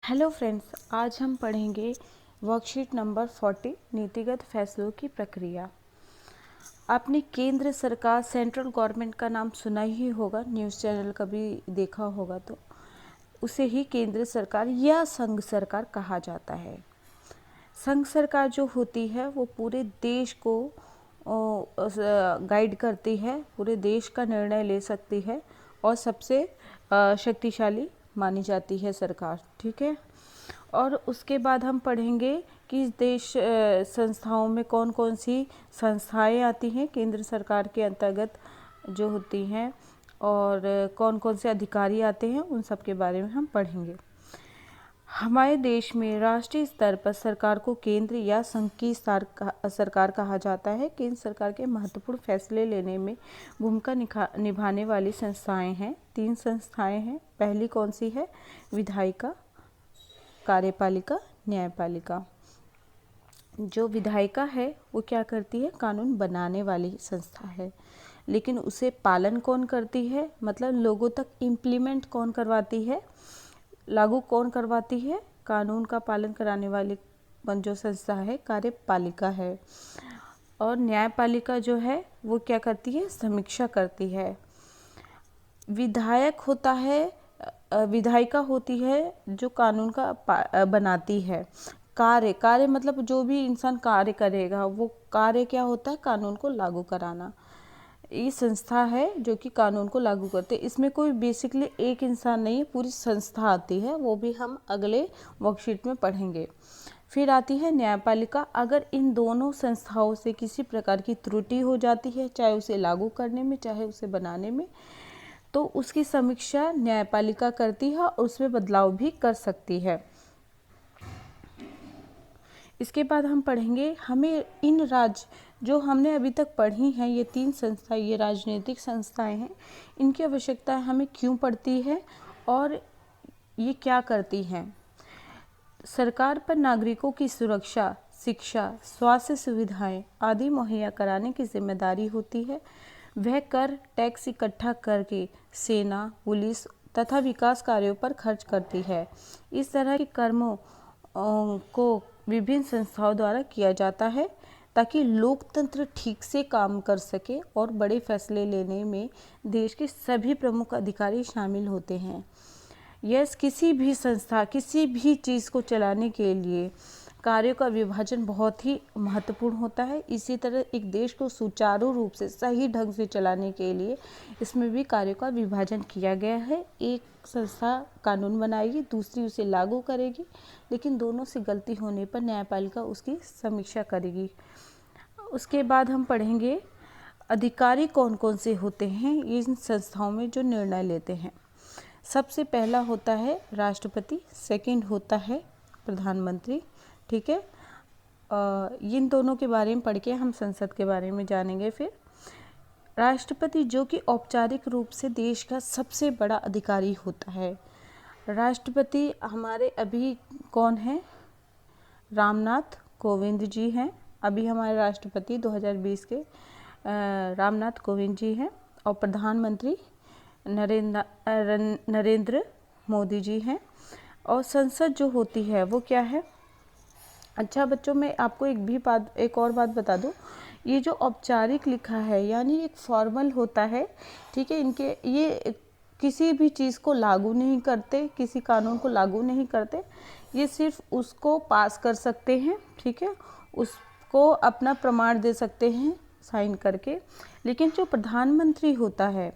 Hello friends, आज हम पढ़ेंगे वर्कशीट नंबर 40 नीतिगत फैसलों की प्रक्रिया। आपने केंद्र सरकार सेंट्रल गवर्नमेंट का नाम सुना ही होगा, न्यूज़ चैनल कभी देखा होगा तो उसे ही केंद्र सरकार या संघ सरकार कहा जाता है। संघ सरकार जो होती है वो पूरे देश को गाइड करती है, पूरे देश का निर्णय ले सकती है और सबसे शक्तिशाली मानी जाती है सरकार। ठीक है। और उसके बाद हम पढ़ेंगे कि देश संस्थाओं में कौन कौन सी संस्थाएं आती हैं केंद्र सरकार के अंतर्गत जो होती हैं, और कौन कौन से अधिकारी आते हैं, उन सब के बारे में हम पढ़ेंगे। हमारे देश में राष्ट्रीय स्तर पर सरकार को केंद्र या संघ की सरकार कहा जाता है। केंद्र सरकार के महत्वपूर्ण फैसले लेने में भूमिका निभाने वाली संस्थाएं हैं। 3 संस्थाएं हैं। पहली कौन सी है? विधायिका, कार्यपालिका, न्यायपालिका। जो विधायिका है वो क्या करती है? कानून बनाने वाली संस्था है। लेकिन उसे पालन कौन करती है? मतलब लोगों तक इम्प्लीमेंट कौन करवाती है, लागू कौन करवाती है? कानून का पालन कराने वाली जो संस्था है कार्यपालिका है। और न्यायपालिका जो है वो क्या करती है? समीक्षा करती है। विधायक होता है, विधायिका होती है जो कानून का बनाती है। कार्य मतलब जो भी इंसान कार्य करेगा वो कार्य क्या होता है? कानून को लागू कराना। ये संस्था है जो कि कानून को लागू करते हैं। इसमें कोई बेसिकली एक इंसान नहीं है, पूरी संस्था आती है, वो भी हम अगले वर्कशीट में पढ़ेंगे। फिर आती है न्यायपालिका। अगर इन दोनों संस्थाओं से किसी प्रकार की त्रुटि हो जाती है, चाहे उसे लागू करने में चाहे उसे बनाने में, तो उसकी समीक्षा न्यायपालिका करती है और उसमें बदलाव भी कर सकती है। इसके बाद हम पढ़ेंगे, हमें इन जो हमने अभी तक पढ़ी हैं ये 3 संस्थाएं, ये राजनीतिक संस्थाएं हैं, इनकी आवश्यकता हमें क्यों पड़ती है और ये क्या करती हैं। सरकार पर नागरिकों की सुरक्षा, शिक्षा, स्वास्थ्य सुविधाएं आदि मुहैया कराने की जिम्मेदारी होती है। वह कर टैक्स इकट्ठा करके सेना, पुलिस तथा विकास कार्यों पर खर्च करती है। इस तरह के कर्मों को विभिन्न संस्थाओं द्वारा किया जाता है ताकि लोकतंत्र ठीक से काम कर सके और बड़े फैसले लेने में देश के सभी प्रमुख अधिकारी शामिल होते हैं। यस, किसी भी संस्था, किसी भी चीज़ को चलाने के लिए कार्यों का विभाजन बहुत ही महत्वपूर्ण होता है। इसी तरह एक देश को सुचारू रूप से सही ढंग से चलाने के लिए इसमें भी कार्यों का विभाजन किया गया है। एक संस्था कानून बनाएगी, दूसरी उसे लागू करेगी, लेकिन दोनों से गलती होने पर न्यायपालिका उसकी समीक्षा करेगी। उसके बाद हम पढ़ेंगे अधिकारी कौन कौन से होते हैं इन संस्थाओं में जो निर्णय लेते हैं। सबसे पहला होता है राष्ट्रपति, सेकंड होता है प्रधानमंत्री। ठीक है। इन दोनों के बारे में पढ़ के हम संसद के बारे में जानेंगे। फिर राष्ट्रपति जो कि औपचारिक रूप से देश का सबसे बड़ा अधिकारी होता है। राष्ट्रपति हमारे अभी कौन है? रामनाथ कोविंद जी हैं। अभी हमारे राष्ट्रपति 2020 के रामनाथ कोविंद जी हैं। और प्रधानमंत्री नरेंद्र मोदी जी हैं। और संसद जो होती है वो क्या है? अच्छा बच्चों, मैं आपको एक और बात बता दूं, ये जो औपचारिक लिखा है यानी एक फॉर्मल होता है। ठीक है। इनके ये किसी भी चीज़ को लागू नहीं करते, किसी कानून को लागू नहीं करते, ये सिर्फ उसको पास कर सकते हैं। ठीक है। उसको अपना प्रमाण दे सकते हैं साइन करके। लेकिन जो प्रधानमंत्री होता है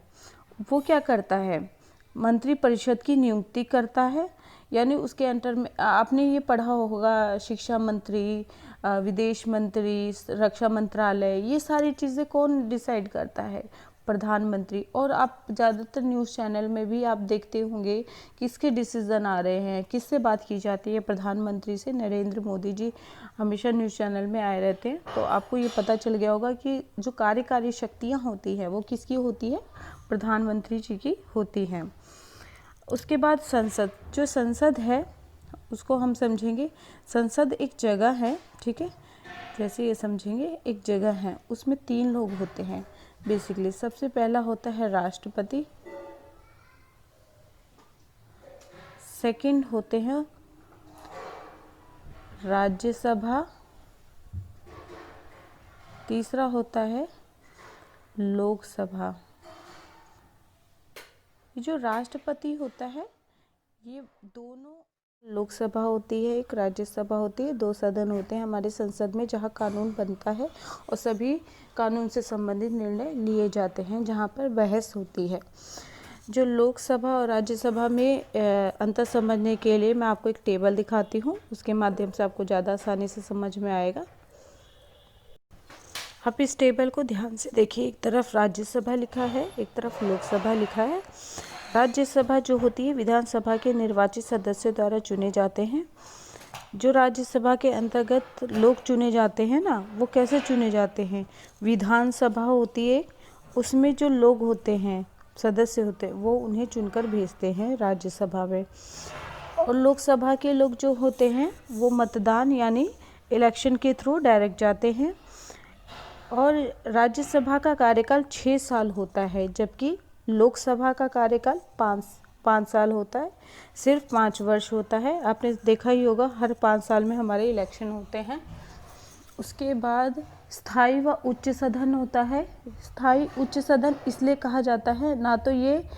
वो क्या करता है? मंत्रिपरिषद की नियुक्ति करता है। यानी उसके अंडर में आपने ये पढ़ा होगा, शिक्षा मंत्री, विदेश मंत्री, रक्षा मंत्रालय, ये सारी चीज़ें कौन डिसाइड करता है? प्रधानमंत्री। और आप ज़्यादातर न्यूज़ चैनल में भी आप देखते होंगे किसके डिसीज़न आ रहे हैं, किससे बात की जाती है? प्रधानमंत्री से। नरेंद्र मोदी जी हमेशा न्यूज़ चैनल में आए रहते हैं। तो आपको ये पता चल गया होगा कि जो कार्यकारी शक्तियाँ होती हैं वो किसकी होती है? प्रधानमंत्री जी की होती हैं। उसके बाद संसद, जो संसद है उसको हम समझेंगे, संसद एक जगह है। ठीक है। जैसे ये समझेंगे एक जगह है, उसमें 3 लोग होते हैं बेसिकली। सबसे पहला होता है राष्ट्रपति, सेकंड होते हैं राज्यसभा, तीसरा होता है लोकसभा। जो राष्ट्रपति होता है, ये दोनों, लोकसभा होती है, एक राज्यसभा होती है, 2 सदन होते हैं हमारे संसद में जहाँ कानून बनता है और सभी कानून से संबंधित निर्णय लिए जाते हैं, जहाँ पर बहस होती है। जो लोकसभा और राज्यसभा में अंतर समझने के लिए मैं आपको एक टेबल दिखाती हूँ, उसके माध्यम से आपको ज़्यादा आसानी से समझ में आएगा। आप इस टेबल को ध्यान से देखिए, एक तरफ राज्यसभा लिखा है, एक तरफ लोकसभा लिखा है। राज्यसभा जो होती है विधानसभा के निर्वाचित सदस्यों द्वारा चुने जाते हैं। जो राज्यसभा के अंतर्गत लोग चुने जाते हैं ना, वो कैसे चुने जाते हैं? विधानसभा होती है, उसमें जो लोग होते हैं, सदस्य होते हैं, वो उन्हें चुनकर भेजते हैं राज्यसभा में। और लोकसभा के लोग जो होते हैं वो मतदान यानी इलेक्शन के थ्रू डायरेक्ट जाते हैं। और राज्यसभा का कार्यकाल 6 साल होता है, जबकि लोकसभा का कार्यकाल 5 साल होता है, सिर्फ 5 वर्ष होता है। आपने देखा ही होगा, हर 5 साल में हमारे इलेक्शन होते हैं। उसके बाद स्थायी व उच्च सदन होता है। स्थायी उच्च सदन इसलिए कहा जाता है, ना तो ये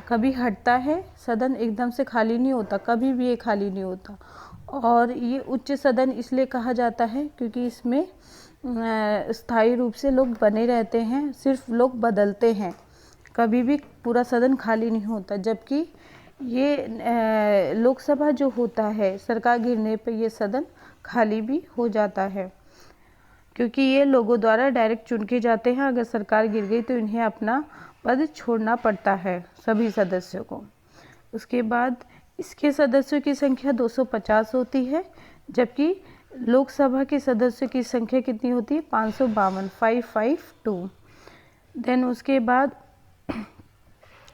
कभी हटता है, सदन एकदम से खाली नहीं होता, कभी भी ये खाली नहीं होता। और ये उच्च सदन इसलिए कहा जाता है क्योंकि इसमें स्थायी रूप से लोग बने रहते हैं, सिर्फ लोग बदलते हैं, कभी भी पूरा सदन खाली नहीं होता। जबकि ये लोकसभा जो होता है, सरकार गिरने पर ये सदन खाली भी हो जाता है, क्योंकि ये लोगों द्वारा डायरेक्ट चुन के जाते हैं। अगर सरकार गिर गई तो इन्हें अपना पद छोड़ना पड़ता है सभी सदस्यों को। उसके बाद इसके सदस्यों की संख्या 250 होती है, जबकि लोकसभा के सदस्यों की संख्या कितनी होती है? 552। देन उसके बाद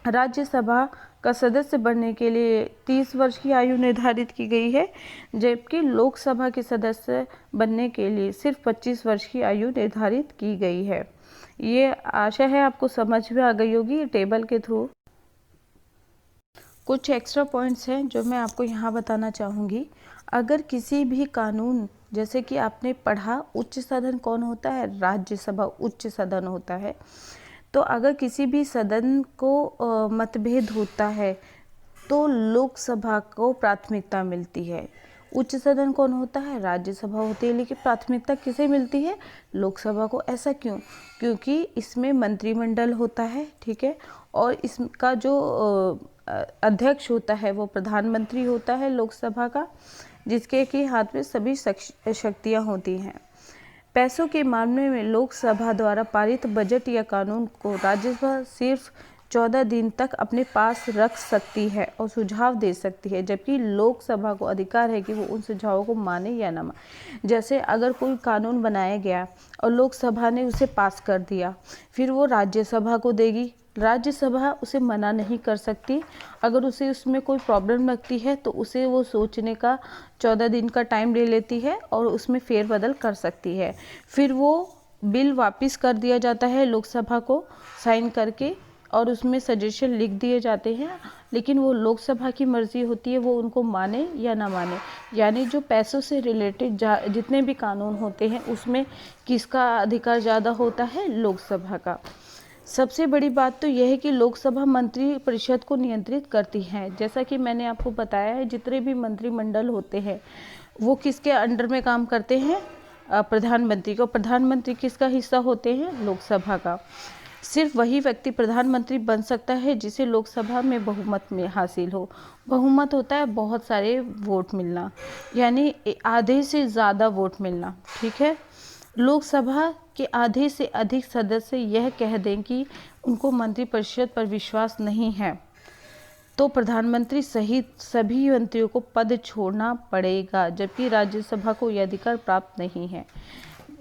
राज्यसभा का सदस्य बनने के लिए 30 वर्ष की आयु निर्धारित की गई है, जबकि लोकसभा के सदस्य बनने के लिए सिर्फ 25 वर्ष की आयु निर्धारित की गई है। ये आशा है आपको समझ में आ गई होगी टेबल के थ्रू। कुछ एक्स्ट्रा पॉइंट्स हैं जो मैं आपको यहाँ बताना चाहूँगी। अगर किसी भी कानून, जैसे कि आपने पढ़ा उच्च सदन कौन होता है? राज्यसभा उच्च सदन होता है। तो अगर किसी भी सदन को मतभेद होता है तो लोकसभा को प्राथमिकता मिलती है। उच्च सदन कौन होता है? राज्यसभा होती है, लेकिन प्राथमिकता किसे मिलती है? लोकसभा को। ऐसा क्यों? क्योंकि इसमें मंत्रिमंडल होता है, ठीक है, और इसका जो अध्यक्ष होता है वो प्रधानमंत्री होता है लोकसभा का, जिसके के हाथ में सभी शक्तियाँ होती हैं। पैसों के मामले में लोकसभा द्वारा पारित बजट या कानून को राज्यसभा सिर्फ 14 दिन तक अपने पास रख सकती है और सुझाव दे सकती है, जबकि लोकसभा को अधिकार है कि वो उन सुझावों को माने या ना माने। जैसे अगर कोई कानून बनाया गया और लोकसभा ने उसे पास कर दिया, फिर वो राज्यसभा को देगी, राज्यसभा उसे मना नहीं कर सकती। अगर उसे उसमें कोई प्रॉब्लम लगती है तो उसे वो सोचने का 14 दिन का टाइम ले लेती है और उसमें फेरबदल कर सकती है। फिर वो बिल वापस कर दिया जाता है लोकसभा को साइन करके, और उसमें सजेशन लिख दिए जाते हैं, लेकिन वो लोकसभा की मर्जी होती है वो उनको माने या ना माने। यानी जो पैसों से रिलेटेड जितने भी कानून होते हैं उसमें किसका अधिकार ज़्यादा होता है? लोकसभा का। सबसे बड़ी बात तो यह है कि लोकसभा मंत्री परिषद को नियंत्रित करती है। जैसा कि मैंने आपको बताया है, जितने भी मंत्रिमंडल होते हैं वो किसके अंडर में काम करते हैं? प्रधानमंत्री को। प्रधानमंत्री किसका हिस्सा होते हैं? लोकसभा का। सिर्फ वही व्यक्ति प्रधानमंत्री बन सकता है जिसे लोकसभा में बहुमत में हासिल हो। बहुमत होता है बहुत सारे वोट मिलना, यानी आधे से ज़्यादा वोट मिलना, ठीक है। लोकसभा के आधे से अधिक सदस्य यह कह दें कि उनको मंत्रिपरिषद पर विश्वास नहीं है तो प्रधानमंत्री सहित सभी मंत्रियों को पद छोड़ना पड़ेगा, जबकि राज्यसभा को यह अधिकार प्राप्त नहीं है।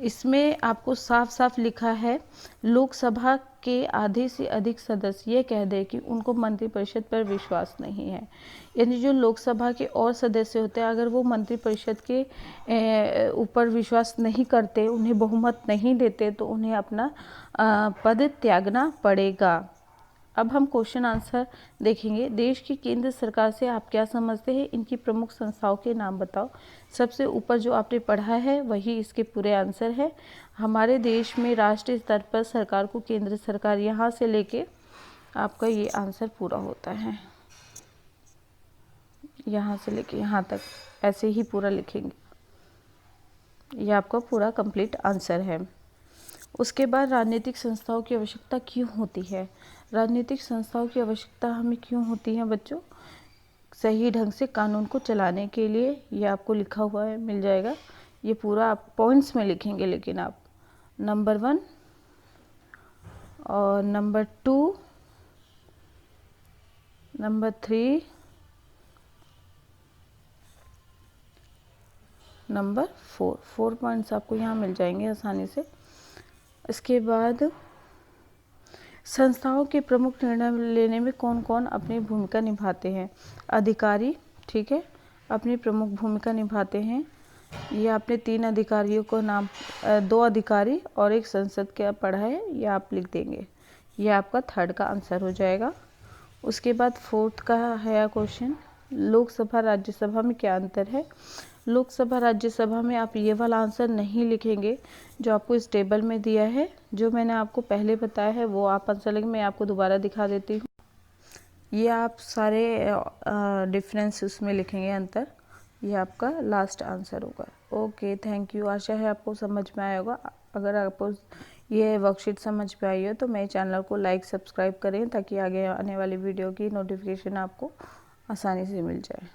इसमें आपको साफ साफ लिखा है, लोकसभा के आधे से अधिक सदस्य ये कह दे कि उनको मंत्रिपरिषद पर विश्वास नहीं है। यानी जो लोकसभा के और सदस्य होते हैं, अगर वो मंत्रिपरिषद के ऊपर विश्वास नहीं करते, उन्हें बहुमत नहीं देते, तो उन्हें अपना पद त्यागना पड़ेगा। अब हम क्वेश्चन आंसर देखेंगे। देश की केंद्र सरकार से आप क्या समझते हैं, इनकी प्रमुख संस्थाओं के नाम बताओ। सबसे ऊपर जो आपने पढ़ा है वही इसके पूरे आंसर है। हमारे देश में राष्ट्रीय स्तर पर सरकार को केंद्र सरकार, यहाँ से लेके आपका ये आंसर पूरा होता है, यहाँ से लेके यहाँ तक ऐसे ही पूरा लिखेंगे। ये आपका पूरा कंप्लीट आंसर है। उसके बाद राजनीतिक संस्थाओं की आवश्यकता क्यों होती है। राजनीतिक संस्थाओं की आवश्यकता हमें क्यों होती है बच्चों, सही ढंग से कानून को चलाने के लिए। ये आपको लिखा हुआ है, मिल जाएगा। ये पूरा आप पॉइंट्स में लिखेंगे, लेकिन आप नंबर 1 और नंबर 2, नंबर 3, नंबर 4 पॉइंट्स आपको यहाँ मिल जाएंगे आसानी से। इसके बाद संस्थाओं के प्रमुख निर्णय लेने में कौन कौन अपनी भूमिका निभाते हैं। अधिकारी, ठीक है, अपनी प्रमुख भूमिका निभाते हैं। ये आपने 3 अधिकारियों को नाम 2 अधिकारी और 1 संसद का पढ़ा है, ये आप लिख देंगे। ये आपका 3rd का आंसर हो जाएगा। उसके बाद 4th का है क्वेश्चन, लोकसभा राज्यसभा में क्या अंतर है। लोकसभा राज्यसभा में आप ये वाला आंसर नहीं लिखेंगे जो आपको इस टेबल में दिया है, जो मैंने आपको पहले बताया है वो आप आंसर लिखेंगे। मैं आपको दोबारा दिखा देती हूँ। ये आप सारे डिफरेंस उसमें लिखेंगे, अंतर। ये आपका लास्ट आंसर होगा। Okay, thank you. आशा है आपको समझ में आया होगा। अगर आपको ये वर्कशीट समझ में आई हो तो मेरे चैनल को लाइक सब्सक्राइब करें, ताकि आगे आने वाली वीडियो की नोटिफिकेशन आपको आसानी से मिल जाए।